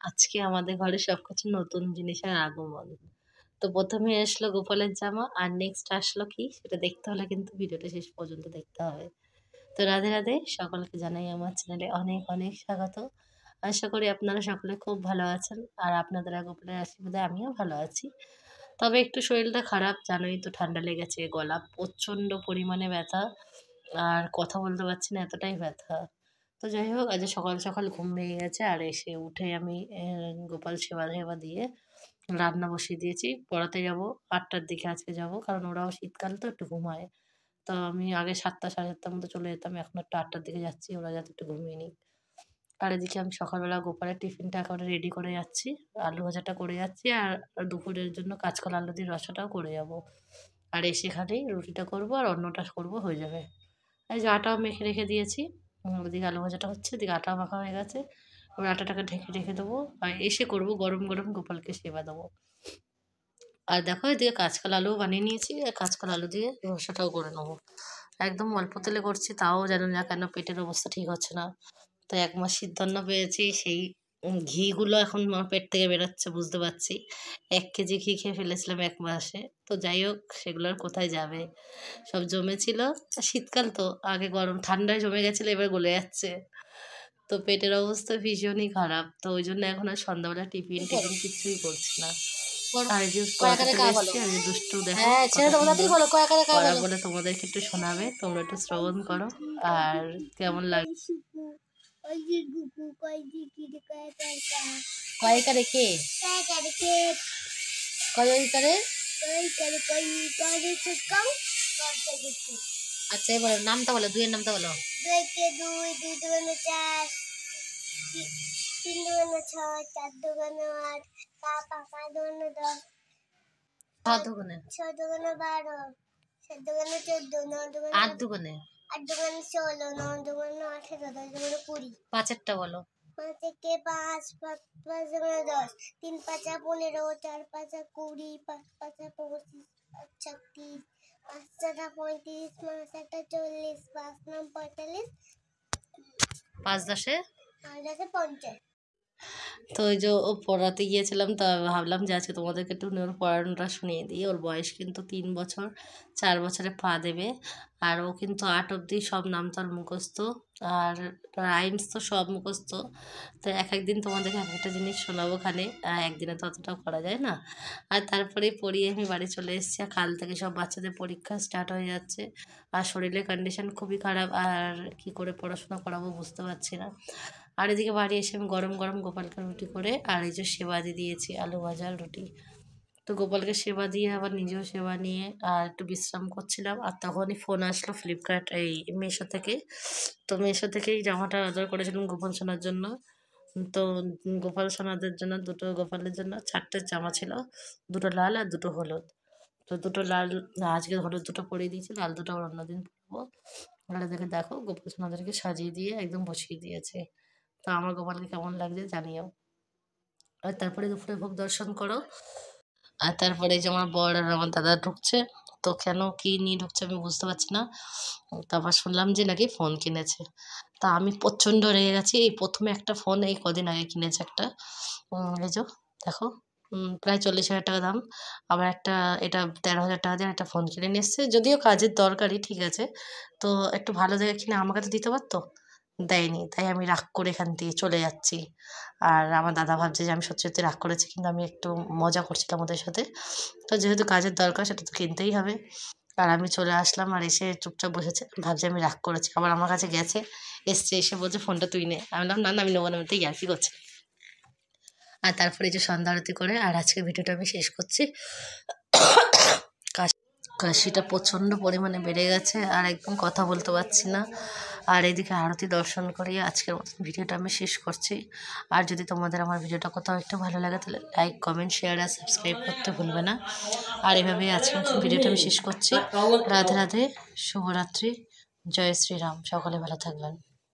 আজকে আমাদের ঘরে সবকিছু নতুন জিনিসের আগমন। তো ১ম এ আসলো গোপালের জামা আর নেক্সট আসলো কি সেটা দেখতে হলে কিন্তু ভিডিওটা শেষ পর্যন্ত দেখতে হবে। তো রাধে, রাধে সকলকে জানাই আমার চ্যানেলে অনেক, অনেক স্বাগত। আশা করি আপনারা সকলে খুব ভালো আছেন। আর আপনাদের গোপালের আশীর্বাদে আমিও ভালো আছি। তবে একটু শরীরটা খারাপ জানোই তো ঠান্ডা লেগেছে, গলা প্রচণ্ড পরিমাণে ব্যথা আর কথা বলতে পারছি না এতটাই ব্যথা। তো যাই হোক আজ সকাল, সকাল ঘুম ভেঙে গেছে আর এসে উঠে আমি গোপাল সেবা-টেবা দিয়ে রান্না বসিয়ে দিয়েছি। পড়াতে যাবো ৮টার দিকে আজকে যাবো। কারণ ওরাও শীতকাল তো একটু ঘুমায়। তো আমি আগে ৭টা ৭:৩০ মতো চলে যেতাম। এখন একটু ৮টার দিকে যাচ্ছি ওরা যাতে একটু ঘুমিয়ে নিক। আর এদিকে আমি সকালবেলা গোপালের টিফিনটা একেবারে রেডি করে যাচ্ছি। আলু ভাজাটা করে যাচ্ছি আর দুপুরের জন্য কাঁচকলা আলু দিয়ে রসাটাও করে যাবো। আর এসে খালি রুটিটা করবো আর অন্যটা করবো হয়ে যাবে। এই যে আটাও মেখে রেখে দিয়েছি। ওদিকে আলু ভাজাটা হচ্ছে, এদিকে আটাও মাখা হয়ে গেছে। এবার আটাটাকে ঢেকে রেখে দেবো। আর এসে করবো গরম, গরম গোপালকে সেবা দেবো। আর দেখো এদিকে কাঁচকলা আলুও বানিয়ে নিয়েছি আর কাঁচকলা আলু দিয়ে রসাটাও করে নেবো। একদম অল্প তেলে করছি তাও জানি না কেন পেটের অবস্থা ঠিক হচ্ছে না। তো ১ মাস সিদ্ধন্ন পেয়েছি সেই ঘিগুলো এখন আমার পেট থেকে বেরোচ্ছে বুঝতে পারছি। ১ কেজি ঘি খেয়ে ফেলেছিলাম ১ মাসে। তো যাই হোক সেগুলো আর কোথায় যাবে? সব জমেছিল। শীতকাল তো আগে গরম ঠান্ডায় জমে গেছিলো এবার গলে যাচ্ছে। তো পেটের অবস্থা ভীষণই খারাপ। তো ওই জন্য এখন আর সন্ধ্যাবেলা টিফিন কিচ্ছুই করছি না। আর এই যে পড়াতে চলে এসেছি আর এই দুষ্টু দেখো কত সুন্দর পড়া বলে তোমাদেরকে একটু শোনাবে। তোমরা একটু শ্রবণ করো। আর কেমন লাগে কয় করে কে কয় করে আচ্ছা এবার নামটা বলো দুইয়ের নামটা বলো ২ কে ২ ২ দুগুণে ৪ ৩ দুগুণে ৬ ৪ দুগুণে ৮ ৫ দুগুণে ১০ সাত দুগুণে ৬ দুগুণে ১২ ৭ দুগুণে ১৪ ৯ দুগুণে ৮ দুগুণে ৮ দুগুণে ১৬ ৯ দুগুণে ১৮ ১০ দুগুণে ২০ পাঁচেরটা বলো ৫ একে ৫ ৫ দুগুণে ১০ ৩ ৫ ১৫ ৪ ৫ ২০ ৫ ৫ ২৫ ৫ ৩০ ৫ ৪ ৩৫ ৫ ৮ ৪০ ৫ ৯ ৪৫ ৫ ১০ আর ৫০ তো ওই যে ও পড়াতে গিয়েছিলাম তো ভাবলাম যে আজকে তোমাদেরকে একটু ওর পড়ানোটা শুনিয়ে দিই। ওর বয়স কিন্তু ৩ বছর ৪ বছরে পা দেবে। আর ও কিন্তু ৮ অবধি সব নাম তার মুখস্থ আর রাইমস তো সব মুখস্থ। তো এক দিন তোমাদেরকে এক একটা জিনিস শোনাবো ওখানে একদিনে তো অতটাও করা যায় না। আর তারপরেই পড়িয়ে আমি বাড়ি চলে এসেছি আর কাল থেকে সব বাচ্চাদের পরীক্ষা স্টার্ট হয়ে যাচ্ছে। আর শরীরের কন্ডিশন খুবই খারাপ আর কি করে পড়াশোনা করাবো বুঝতে পারছি না। আর এদিকে বাড়ি এসে আমি গরম গরম গোপালকে রুটি করে আর এই যে সেবা দিয়ে দিয়েছি আলু ভাজা রুটি। তো গোপালকে সেবা দিয়ে আবার নিজেও সেবা নিয়ে আর একটু বিশ্রাম করছিলাম আর তখনই ফোন আসলো ফ্লিপকার্ট এই মিশো থেকে। তো মিশো থেকেই জামাটা অর্ডার করেছিলাম গোপাল সোনার জন্য। তো গোপাল সোনাদের জন্য দুটো গোপালের জন্য ৪টে জামা ছিল, দুটো লাল আর দুটো হলুদ। তো দুটো লাল আজকে হলুদ দুটো পরিয়ে দিয়েছি, লাল দুটো আবার অন্যদিন পরবো। আর এদিকে দেখো গোপাল সোনাদেরকে সাজিয়ে দিয়ে একদম বসিয়ে দিয়েছে। তো আমার গোপালকে কেমন লাগছে জানিও। আর তারপরে দুপুরে ভোগ দর্শন করো। আর তারপরে এই যে আমার বর আর আমার দাদা ঢুকছে। তো কেন কি নিয়ে ঢুকছে আমি বুঝতে পারছি না। তারপর শুনলাম যে নাকি ফোন কিনেছে। তা আমি প্রচণ্ড রেগে গেছি। এই ১ম একটা ফোন এই কদিন আগে কিনেছে একটা। এই যে দেখো প্রায় ৪০,০০০ টাকা দাম। আবার একটা এটা ১৩,০০০ টাকা দিয়ে একটা ফোন কিনে নিয়ে এসছে। যদিও কাজের দরকারই ঠিক আছে। তো একটু ভালো জায়গায় কিনে আমাকে তো দিতে পারতো। দেয়নি। তাই আমি রাগ করে এখান থেকে চলে যাচ্ছি। আর আমার দাদা ভাবছে যে আমি সত্যি, সত্যি রাগ করেছি কিন্তু আমি একটু মজা করছিলাম ওদের সাথে। তো যেহেতু কাজের দরকার সেটা তো কিনতেই হবে। আর আমি চলে আসলাম আর এসে চুপচাপ বসেছে। ভাবছে আমি রাগ করেছি। আবার আমার কাছে গেছে, এসছে এসে বলছে ফোনটা তুই নে। আমি বললাম না, না আমি নেবো না, আমি তো ইয়ার্কি করছি। আর তারপরে এই যে সন্ধ্যা আরতি করে আর আজকের ভিডিওটা আমি শেষ করছি। কাশিটা প্রচণ্ড পরিমাণে বেড়ে গেছে আর একদম কথা বলতে পারছি না। আর এদিকে আরতি দর্শন করিয়ে আজকের মতন ভিডিওটা আমি শেষ করছি। আর যদি তোমাদের আমার ভিডিওটা কোথাও একটু ভালো লাগে তাহলে লাইক কমেন্ট শেয়ার আর সাবস্ক্রাইব করতে ভুলবে না। আর এভাবেই আজকের মতন ভিডিওটা আমি শেষ করছি। রাধে রাধে, শুভরাত্রি, জয় শ্রীরাম, সকলে ভালো থাকবেন।